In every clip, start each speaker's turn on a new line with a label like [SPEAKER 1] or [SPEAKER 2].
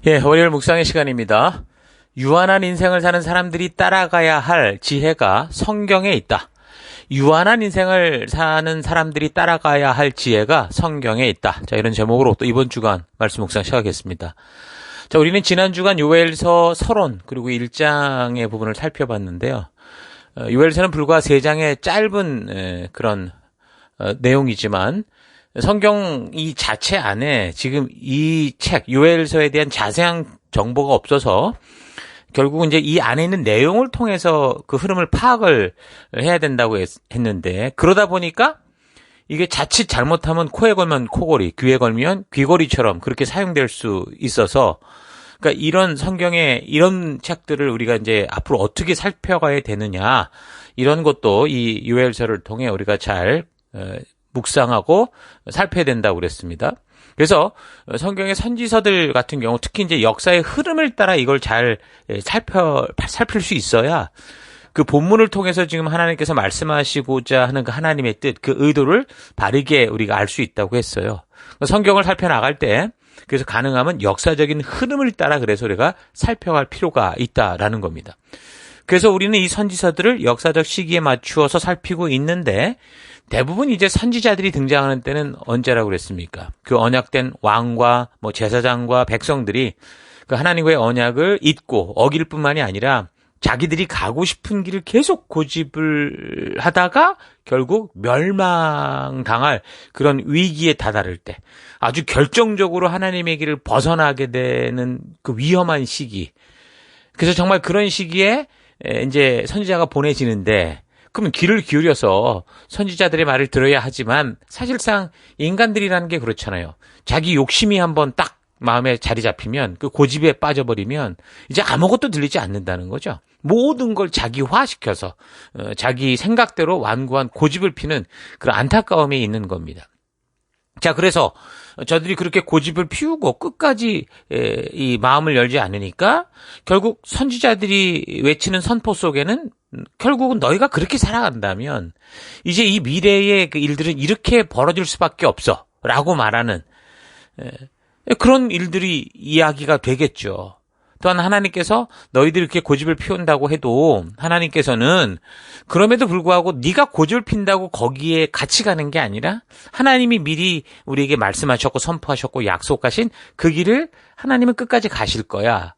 [SPEAKER 1] 예, 월요일 묵상의 시간입니다. 유한한 인생을 사는 사람들이 따라가야 할 지혜가 성경에 있다. 유한한 인생을 사는 사람들이 따라가야 할 지혜가 성경에 있다. 자, 이런 제목으로 또 이번 주간 말씀 묵상 시작하겠습니다. 자, 우리는 지난 주간 요엘서 서론 그리고 1장의 부분을 살펴봤는데요. 요엘서는 불과 3장의 짧은 그런 내용이지만 성경 이 자체 안에 지금 이 책 요엘서에 대한 자세한 정보가 없어서 결국은 이제 이 안에 있는 내용을 통해서 그 흐름을 파악을 해야 된다고 했는데, 그러다 보니까 이게 자칫 잘못하면 코에 걸면 코걸이, 귀에 걸면 귀걸이처럼 그렇게 사용될 수 있어서, 그러니까 이런 성경의 이런 책들을 우리가 이제 앞으로 어떻게 살펴가야 되느냐, 이런 것도 이 요엘서를 통해 우리가 잘 묵상하고 살펴야 된다고 그랬습니다. 그래서 성경의 선지서들 같은 경우 특히 이제 역사의 흐름을 따라 이걸 잘 살필 수 있어야 그 본문을 통해서 지금 하나님께서 말씀하시고자 하는 그 하나님의 뜻, 그 의도를 바르게 우리가 알 수 있다고 했어요. 성경을 살펴나갈 때 그래서 가능하면 역사적인 흐름을 따라 그래서 우리가 살펴갈 필요가 있다라는 겁니다. 그래서 우리는 이 선지서들을 역사적 시기에 맞추어서 살피고 있는데, 대부분 이제 선지자들이 등장하는 때는 언제라고 그랬습니까? 그 언약된 왕과 제사장과 백성들이 그 하나님과의 언약을 잊고 어길 뿐만이 아니라 자기들이 가고 싶은 길을 계속 고집을 하다가 결국 멸망당할 그런 위기에 다다를 때, 아주 결정적으로 하나님의 길을 벗어나게 되는 그 위험한 시기. 그래서 정말 그런 시기에 이제 선지자가 보내지는데, 그러면 귀를 기울여서 선지자들의 말을 들어야 하지만 사실상 인간들이라는 게 그렇잖아요. 자기 욕심이 한번 딱 마음에 자리 잡히면, 그 고집에 빠져버리면 이제 아무것도 들리지 않는다는 거죠. 모든 걸 자기화시켜서 자기 생각대로 완고한 고집을 피는 그런 안타까움이 있는 겁니다. 자, 그래서 저들이 그렇게 고집을 피우고 끝까지 이 마음을 열지 않으니까 결국 선지자들이 외치는 선포 속에는 결국은 너희가 그렇게 살아간다면 이제 이 미래의 그 일들은 이렇게 벌어질 수밖에 없어 라고 말하는 그런 일들이 이야기가 되겠죠. 또한 하나님께서 너희들이 이렇게 고집을 피운다고 해도 하나님께서는 그럼에도 불구하고 네가 고집을 핀다고 거기에 같이 가는 게 아니라 하나님이 미리 우리에게 말씀하셨고 선포하셨고 약속하신 그 길을 하나님은 끝까지 가실 거야.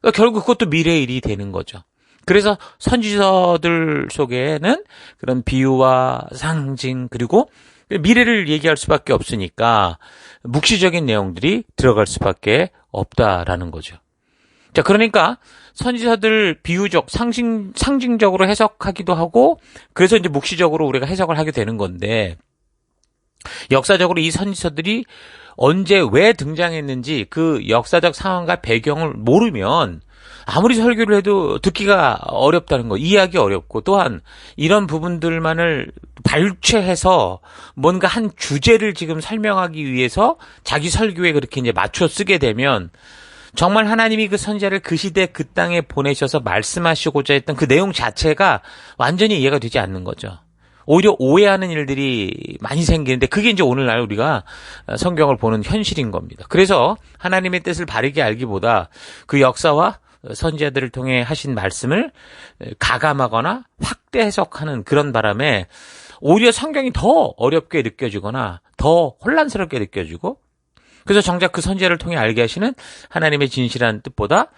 [SPEAKER 1] 그러니까 결국 그것도 미래의 일이 되는 거죠. 그래서 선지서들 속에는 그런 비유와 상징 그리고 미래를 얘기할 수밖에 없으니까 묵시적인 내용들이 들어갈 수밖에 없다라는 거죠. 자, 그러니까 선지서들 비유적, 상징적으로 해석하기도 하고, 그래서 이제 묵시적으로 우리가 해석을 하게 되는 건데, 역사적으로 이 선지서들이 언제 왜 등장했는지 그 역사적 상황과 배경을 모르면 아무리 설교를 해도 듣기가 어렵다는 거, 이해하기 어렵고, 또한 이런 부분들만을 발췌해서 뭔가 한 주제를 지금 설명하기 위해서 자기 설교에 그렇게 이제 맞춰 쓰게 되면 정말 하나님이 그 선지자를 그 시대 그 땅에 보내셔서 말씀하시고자 했던 그 내용 자체가 완전히 이해가 되지 않는 거죠. 오히려 오해하는 일들이 많이 생기는데 그게 이제 오늘날 우리가 성경을 보는 현실인 겁니다. 그래서 하나님의 뜻을 바르게 알기보다 그 역사와 선지자들을 통해 하신 말씀을 가감하거나 확대 해석하는 그런 바람에 오히려 성경이 더 어렵게 느껴지거나 더 혼란스럽게 느껴지고, 그래서 정작 그 선지자를 통해 알게 하시는 하나님의 진실한 뜻보다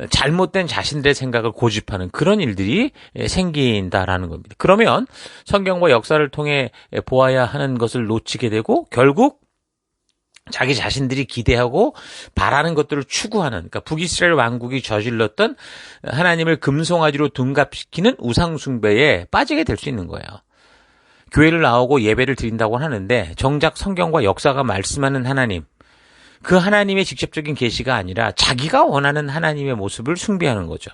[SPEAKER 1] 잘못된 자신들의 생각을 고집하는 그런 일들이 생긴다라는 겁니다. 그러면 성경과 역사를 통해 보아야 하는 것을 놓치게 되고 결국 자기 자신들이 기대하고 바라는 것들을 추구하는, 그러니까 북이스라엘 왕국이 저질렀던 하나님을 금송아지로 둔갑시키는 우상숭배에 빠지게 될 수 있는 거예요. 교회를 나오고 예배를 드린다고 하는데 정작 성경과 역사가 말씀하는 하나님, 그 하나님의 직접적인 계시가 아니라 자기가 원하는 하나님의 모습을 숭배하는 거죠.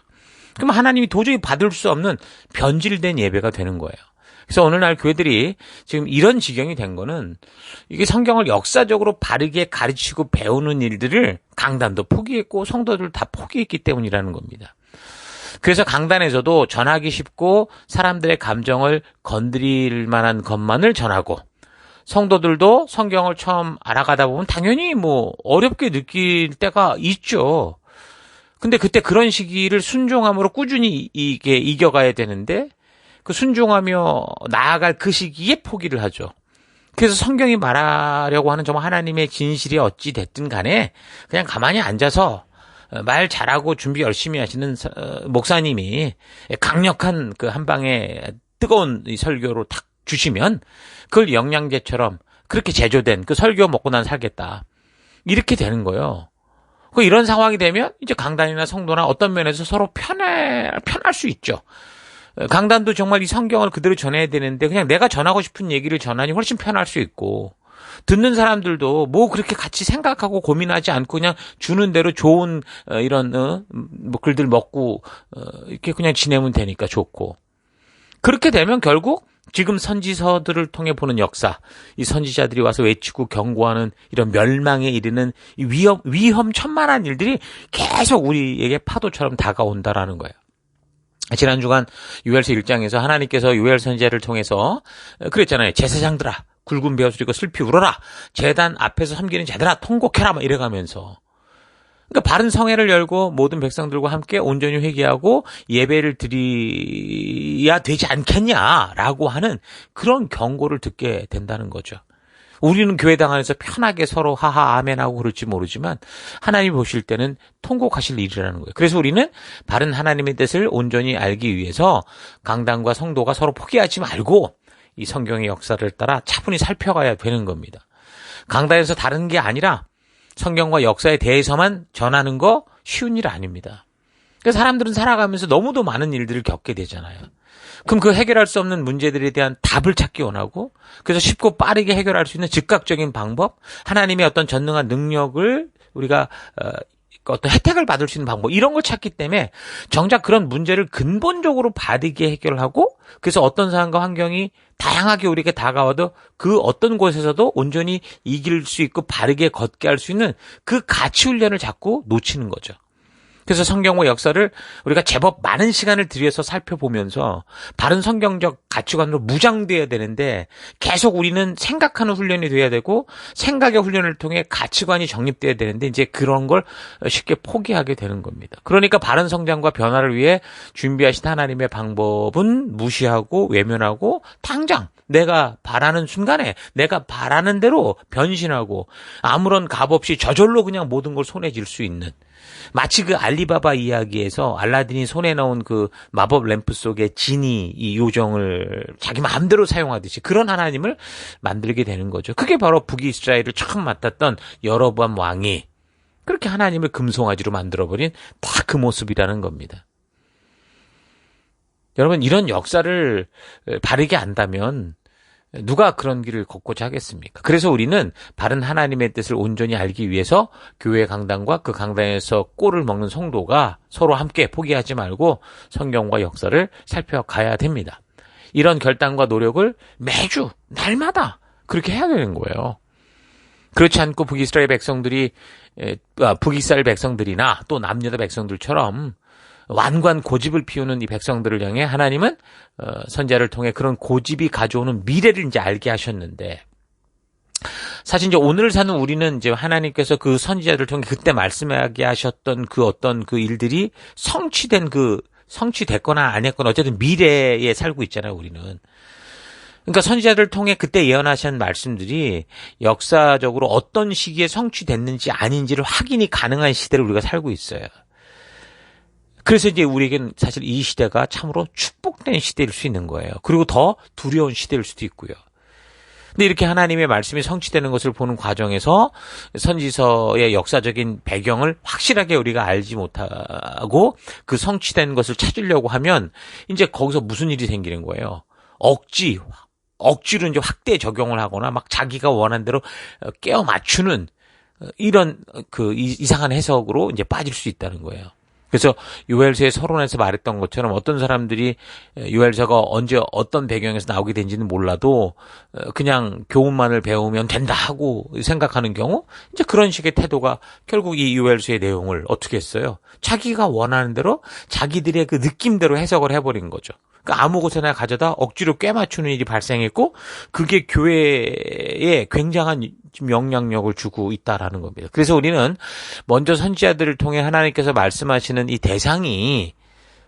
[SPEAKER 1] 그럼 하나님이 도저히 받을 수 없는 변질된 예배가 되는 거예요. 그래서 오늘날 교회들이 지금 이런 지경이 된 거는 이게 성경을 역사적으로 바르게 가르치고 배우는 일들을 강단도 포기했고 성도들 다 포기했기 때문이라는 겁니다. 그래서 강단에서도 전하기 쉽고 사람들의 감정을 건드릴 만한 것만을 전하고 성도들도 성경을 처음 알아가다 보면 당연히 어렵게 느낄 때가 있죠. 근데 그때 그런 시기를 순종함으로 꾸준히 이게 이겨가야 되는데 그 순종하며 나아갈 그 시기에 포기를 하죠. 그래서 성경이 말하려고 하는 정말 하나님의 진실이 어찌 됐든 간에 그냥 가만히 앉아서 말 잘하고 준비 열심히 하시는 목사님이 강력한 그 한 방에 뜨거운 이 설교로 탁 주시면 그걸 영양제처럼 그렇게 제조된 그 설교 먹고 난 살겠다. 이렇게 되는 거예요. 이런 상황이 되면 이제 강단이나 성도나 어떤 면에서 서로 편할 수 있죠. 강단도 정말 이 성경을 그대로 전해야 되는데 그냥 내가 전하고 싶은 얘기를 전하니 훨씬 편할 수 있고 듣는 사람들도 그렇게 같이 생각하고 고민하지 않고 그냥 주는 대로 좋은 이런 글들 먹고 이렇게 그냥 지내면 되니까 좋고 그렇게 되면 결국 지금 선지서들을 통해 보는 역사, 이 선지자들이 와서 외치고 경고하는 이런 멸망에 이르는 이 위험천만한 일들이 계속 우리에게 파도처럼 다가온다라는 거예요. 지난 주간 요엘서 1장에서 하나님께서 요엘 선지자를 통해서 그랬잖아요. 제사장들아, 굵은 벼 소리고 슬피 울어라. 제단 앞에서 섬기는 자들아, 통곡해라. 막 이래가면서. 그러니까 바른 성회를 열고 모든 백성들과 함께 온전히 회개하고 예배를 드려야 되지 않겠냐라고 하는 그런 경고를 듣게 된다는 거죠. 우리는 교회당 안에서 편하게 서로 하하 아멘하고 그럴지 모르지만 하나님이 보실 때는 통곡하실 일이라는 거예요. 그래서 우리는 바른 하나님의 뜻을 온전히 알기 위해서 강단과 성도가 서로 포기하지 말고 이 성경의 역사를 따라 차분히 살펴가야 되는 겁니다. 강단에서 다른 게 아니라 성경과 역사에 대해서만 전하는 거 쉬운 일 아닙니다. 그래서 사람들은 살아가면서 너무도 많은 일들을 겪게 되잖아요. 그럼 그 해결할 수 없는 문제들에 대한 답을 찾기 원하고 그래서 쉽고 빠르게 해결할 수 있는 즉각적인 방법, 하나님의 어떤 전능한 능력을 우리가 어떤 혜택을 받을 수 있는 방법 이런 걸 찾기 때문에 정작 그런 문제를 근본적으로 바르게 해결하고 그래서 어떤 상황과 환경이 다양하게 우리에게 다가와도 그 어떤 곳에서도 온전히 이길 수 있고 바르게 걷게 할 수 있는 그 가치 훈련을 자꾸 놓치는 거죠. 그래서 성경과 역사를 우리가 제법 많은 시간을 들여서 살펴보면서 바른 성경적 가치관으로 무장돼야 되는데 계속 우리는 생각하는 훈련이 돼야 되고 생각의 훈련을 통해 가치관이 정립돼야 되는데 이제 그런 걸 쉽게 포기하게 되는 겁니다. 그러니까 바른 성장과 변화를 위해 준비하신 하나님의 방법은 무시하고 외면하고 당장 내가 바라는 순간에 내가 바라는 대로 변신하고 아무런 값 없이 저절로 그냥 모든 걸 손에 쥘 수 있는 마치 그 알리바바 이야기에서 알라딘이 손에 넣은 그 마법 램프 속에 지니 이 요정을 자기 마음대로 사용하듯이 그런 하나님을 만들게 되는 거죠. 그게 바로 북이스라엘을 처음 맡았던 여로보암 왕이 그렇게 하나님을 금송아지로 만들어버린 다 그 모습이라는 겁니다. 여러분 이런 역사를 바르게 안다면 누가 그런 길을 걷고자 하겠습니까? 그래서 우리는 바른 하나님의 뜻을 온전히 알기 위해서 교회 강단과 그 강단에서 꼴을 먹는 성도가 서로 함께 포기하지 말고 성경과 역사를 살펴가야 됩니다. 이런 결단과 노력을 매주 날마다 그렇게 해야 되는 거예요. 그렇지 않고 북이스라엘 백성들이나 또 남유다 백성들처럼 완관 고집을 피우는 이 백성들을 향해 하나님은 선지자를 통해 그런 고집이 가져오는 미래를 이제 알게 하셨는데 사실 이제 오늘 사는 우리는 이제 하나님께서 그 선지자를 통해 그때 말씀하게 하셨던 그 어떤 그 일들이 성취됐거나 안 했거나 어쨌든 미래에 살고 있잖아요, 우리는. 그러니까 선지자를 통해 그때 예언하신 말씀들이 역사적으로 어떤 시기에 성취됐는지 아닌지를 확인이 가능한 시대를 우리가 살고 있어요. 그래서 이제 우리에겐 사실 이 시대가 참으로 축복된 시대일 수 있는 거예요. 그리고 더 두려운 시대일 수도 있고요. 근데 이렇게 하나님의 말씀이 성취되는 것을 보는 과정에서 선지서의 역사적인 배경을 확실하게 우리가 알지 못하고 그 성취된 것을 찾으려고 하면 이제 거기서 무슨 일이 생기는 거예요. 억지로 이제 확대 적용을 하거나 막 자기가 원하는 대로 깨어 맞추는 이런 그 이상한 해석으로 이제 빠질 수 있다는 거예요. 그래서 요엘서의 서론에서 말했던 것처럼 어떤 사람들이 요엘서가 언제 어떤 배경에서 나오게 된지는 몰라도 그냥 교훈만을 배우면 된다 하고 생각하는 경우 이제 그런 식의 태도가 결국 이 요엘서의 내용을 어떻게 했어요? 자기가 원하는 대로 자기들의 그 느낌대로 해석을 해버린 거죠. 그러니까 아무 곳에나 가져다 억지로 꿰맞추는 일이 발생했고 그게 교회에 굉장한 영향력을 주고 있다라는 겁니다. 그래서 우리는 먼저 선지자들을 통해 하나님께서 말씀하시는 이 대상이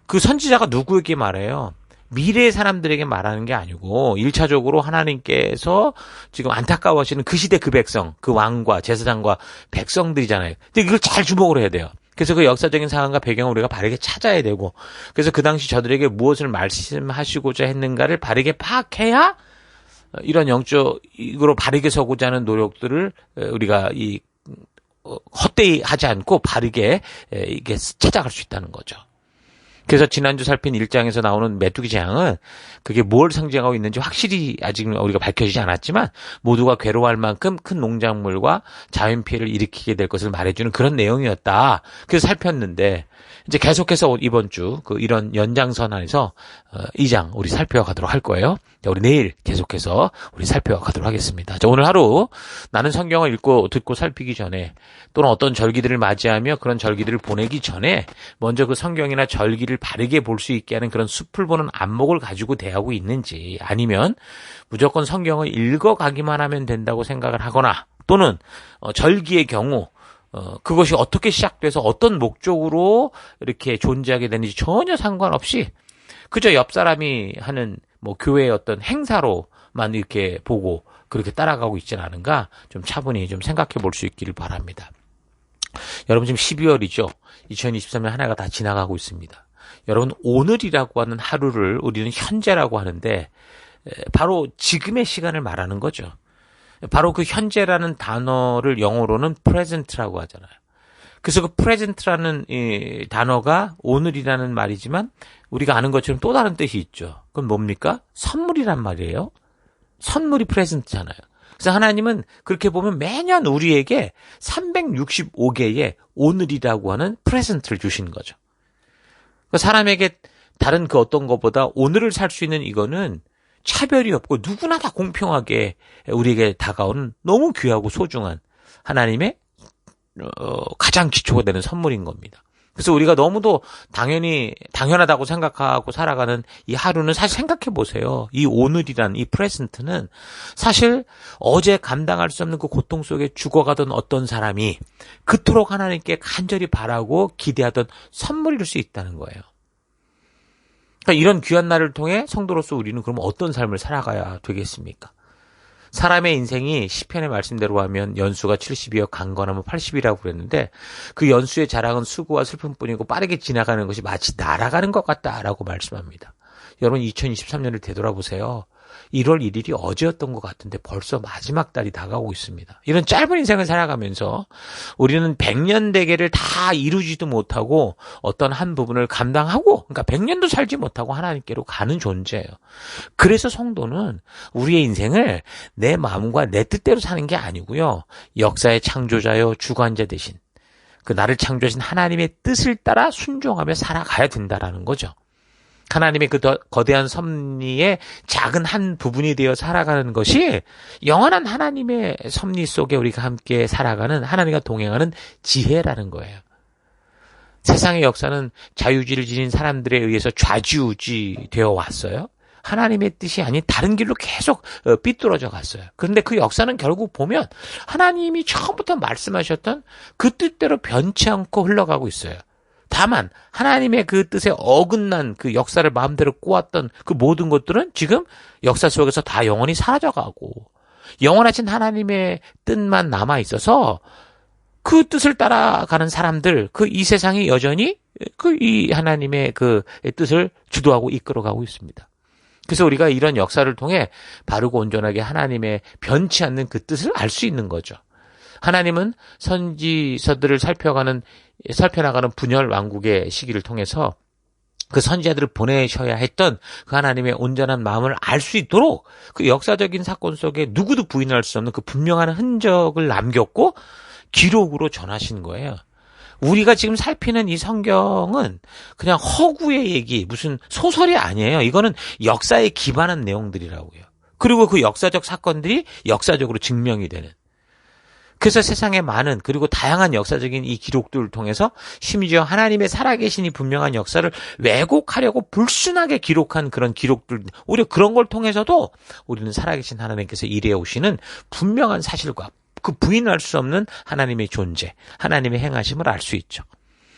[SPEAKER 1] 그 선지자가 누구에게 말해요? 미래의 사람들에게 말하는 게 아니고 1차적으로 하나님께서 지금 안타까워하시는 그 시대 그 백성, 그 왕과 제사장과 백성들이잖아요. 근데 이걸 잘 주목을 해야 돼요. 그래서 그 역사적인 상황과 배경을 우리가 바르게 찾아야 되고 그래서 그 당시 저들에게 무엇을 말씀하시고자 했는가를 바르게 파악해야 이런 영적으로 바르게 서고자 하는 노력들을 우리가 헛되이 하지 않고 바르게 이게 찾아갈 수 있다는 거죠. 그래서 지난주 살핀 1장에서 나오는 메뚜기 재앙은 그게 뭘 상징하고 있는지 확실히 아직 우리가 밝혀지지 않았지만 모두가 괴로워할 만큼 큰 농작물과 자연 피해를 일으키게 될 것을 말해주는 그런 내용이었다. 그래서 살폈는데 이제 계속해서 이번 주 이런 연장선 안에서 2장 우리 살펴가도록 할 거예요. 자, 우리 내일 계속해서 우리 살펴가도록 하겠습니다. 자, 오늘 하루 나는 성경을 읽고 듣고 살피기 전에 또는 어떤 절기들을 맞이하며 그런 절기들을 보내기 전에 먼저 그 성경이나 절기를 바르게 볼 수 있게 하는 그런 숲을 보는 안목을 가지고 대하고 있는지 아니면 무조건 성경을 읽어가기만 하면 된다고 생각을 하거나 또는 절기의 경우 그것이 어떻게 시작돼서 어떤 목적으로 이렇게 존재하게 되는지 전혀 상관없이 그저 옆 사람이 하는 교회의 어떤 행사로만 이렇게 보고 그렇게 따라가고 있지는 않은가 좀 차분히 좀 생각해 볼 수 있기를 바랍니다. 여러분 지금 12월이죠. 2023년 한 해가 다 지나가고 있습니다. 여러분 오늘이라고 하는 하루를 우리는 현재라고 하는데 바로 지금의 시간을 말하는 거죠. 바로 그 현재라는 단어를 영어로는 present라고 하잖아요. 그래서 그 present라는 이 단어가 오늘이라는 말이지만 우리가 아는 것처럼 또 다른 뜻이 있죠. 그건 뭡니까? 선물이란 말이에요. 선물이 present잖아요. 그래서 하나님은 그렇게 보면 매년 우리에게 365개의 오늘이라고 하는 present를 주신 거죠. 사람에게 다른 그 어떤 것보다 오늘을 살 수 있는 이거는 차별이 없고 누구나 다 공평하게 우리에게 다가오는 너무 귀하고 소중한 하나님의 가장 기초가 되는 선물인 겁니다. 그래서 우리가 너무도 당연하다고 생각하고 살아가는 이 하루는 사실 생각해 보세요. 이 오늘이란 이 프레젠트는 사실 어제 감당할 수 없는 그 고통 속에 죽어가던 어떤 사람이 그토록 하나님께 간절히 바라고 기대하던 선물일 수 있다는 거예요. 그러니까 이런 귀한 날을 통해 성도로서 우리는 그럼 어떤 삶을 살아가야 되겠습니까? 사람의 인생이 시편의 말씀대로 하면 연수가 70이여 강건하면 80이라고 그랬는데 그 연수의 자랑은 수고와 슬픔뿐이고 빠르게 지나가는 것이 마치 날아가는 것 같다라고 말씀합니다. 여러분 2023년을 되돌아보세요. 1월 1일이 어제였던 것 같은데 벌써 마지막 달이 다가오고 있습니다. 이런 짧은 인생을 살아가면서 우리는 100년 대계를 다 이루지도 못하고 어떤 한 부분을 감당하고 그러니까 100년도 살지 못하고 하나님께로 가는 존재예요. 그래서 성도는 우리의 인생을 내 마음과 내 뜻대로 사는 게 아니고요. 역사의 창조자요 주관자 대신 그 나를 창조하신 하나님의 뜻을 따라 순종하며 살아가야 된다라는 거죠. 하나님의 그 거대한 섭리의 작은 한 부분이 되어 살아가는 것이 영원한 하나님의 섭리 속에 우리가 함께 살아가는 하나님과 동행하는 지혜라는 거예요. 세상의 역사는 자유지를 지닌 사람들에 의해서 좌지우지 되어 왔어요. 하나님의 뜻이 아닌 다른 길로 계속 삐뚤어져 갔어요. 그런데 그 역사는 결국 보면 하나님이 처음부터 말씀하셨던 그 뜻대로 변치 않고 흘러가고 있어요. 다만 하나님의 그 뜻에 어긋난 그 역사를 마음대로 꾸었던 그 모든 것들은 지금 역사 속에서 다 영원히 사라져가고 영원하신 하나님의 뜻만 남아있어서 그 뜻을 따라가는 사람들, 그 이 세상이 여전히 그 이 하나님의 그 뜻을 주도하고 이끌어가고 있습니다. 그래서 우리가 이런 역사를 통해 바르고 온전하게 하나님의 변치 않는 그 뜻을 알 수 있는 거죠. 하나님은 선지서들을 살펴나가는 분열 왕국의 시기를 통해서 그 선지자들을 보내셔야 했던 그 하나님의 온전한 마음을 알 수 있도록 그 역사적인 사건 속에 누구도 부인할 수 없는 그 분명한 흔적을 남겼고 기록으로 전하신 거예요. 우리가 지금 살피는 이 성경은 그냥 허구의 얘기, 무슨 소설이 아니에요. 이거는 역사에 기반한 내용들이라고요. 그리고 그 역사적 사건들이 역사적으로 증명이 되는. 그래서 세상에 많은 그리고 다양한 역사적인 이 기록들을 통해서 심지어 하나님의 살아계신 이 분명한 역사를 왜곡하려고 불순하게 기록한 그런 기록들, 오히려 그런 걸 통해서도 우리는 살아계신 하나님께서 일해 오시는 분명한 사실과 그 부인할 수 없는 하나님의 존재, 하나님의 행하심을 알 수 있죠.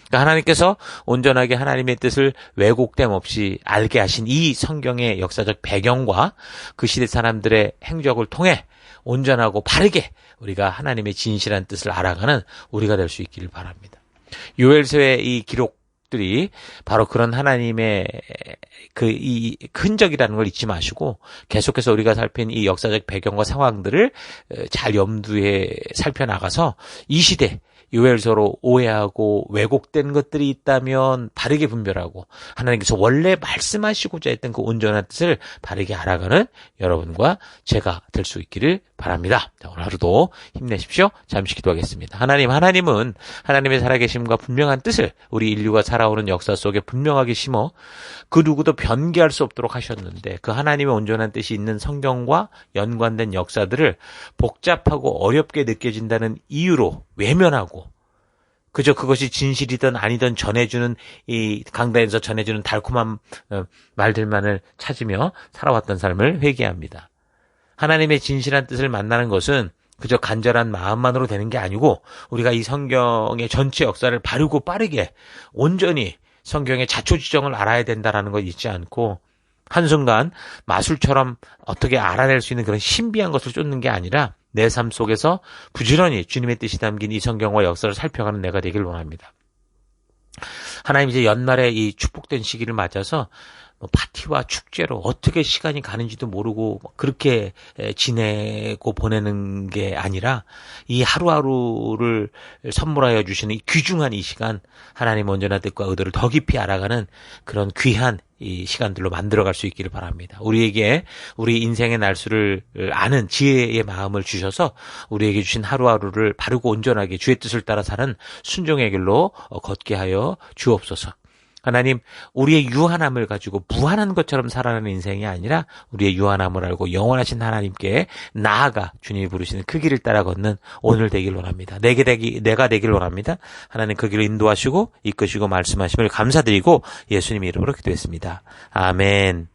[SPEAKER 1] 그러니까 하나님께서 온전하게 하나님의 뜻을 왜곡됨 없이 알게 하신 이 성경의 역사적 배경과 그 시대 사람들의 행적을 통해 온전하고 바르게 우리가 하나님의 진실한 뜻을 알아가는 우리가 될 수 있기를 바랍니다. 요엘서의 이 기록들이 바로 그런 하나님의 이 흔적이라는 걸 잊지 마시고 계속해서 우리가 살핀 이 역사적 배경과 상황들을 잘 염두에 살펴나가서 이 시대 요엘서로 오해하고 왜곡된 것들이 있다면 바르게 분별하고 하나님께서 원래 말씀하시고자 했던 그 온전한 뜻을 바르게 알아가는 여러분과 제가 될 수 있기를 바랍니다. 자, 오늘 하루도 힘내십시오. 잠시 기도하겠습니다. 하나님은 하나님의 살아계심과 분명한 뜻을 우리 인류가 살아오는 역사 속에 분명하게 심어 그 누구도 변개할 수 없도록 하셨는데 그 하나님의 온전한 뜻이 있는 성경과 연관된 역사들을 복잡하고 어렵게 느껴진다는 이유로 외면하고 그저 그것이 진실이든 아니든 전해주는 이 강단에서 전해주는 달콤한 말들만을 찾으며 살아왔던 삶을 회개합니다. 하나님의 진실한 뜻을 만나는 것은 그저 간절한 마음만으로 되는 게 아니고 우리가 이 성경의 전체 역사를 바르고 빠르게 온전히 성경의 자초지정을 알아야 된다는 걸 잊지 않고 한순간 마술처럼 어떻게 알아낼 수 있는 그런 신비한 것을 쫓는 게 아니라 내 삶 속에서 부지런히 주님의 뜻이 담긴 이 성경과 역사를 살펴가는 내가 되길 원합니다. 하나님 이제 연말에 이 축복된 시기를 맞아서 파티와 축제로 어떻게 시간이 가는지도 모르고 그렇게 지내고 보내는 게 아니라 이 하루하루를 선물하여 주시는 이 귀중한 이 시간 하나님 온전한 뜻과 의도를 더 깊이 알아가는 그런 귀한 이 시간들로 만들어갈 수 있기를 바랍니다. 우리에게 우리 인생의 날수를 아는 지혜의 마음을 주셔서 우리에게 주신 하루하루를 바르고 온전하게 주의 뜻을 따라 사는 순종의 길로 걷게 하여 주옵소서. 하나님, 우리의 유한함을 가지고 무한한 것처럼 살아가는 인생이 아니라 우리의 유한함을 알고 영원하신 하나님께 나아가 주님이 부르시는 그 길을 따라 걷는 오늘 되길 원합니다. 내가 되길 원합니다. 하나님 그 길을 인도하시고 이끄시고 말씀하심을 감사드리고 예수님의 이름으로 기도했습니다. 아멘.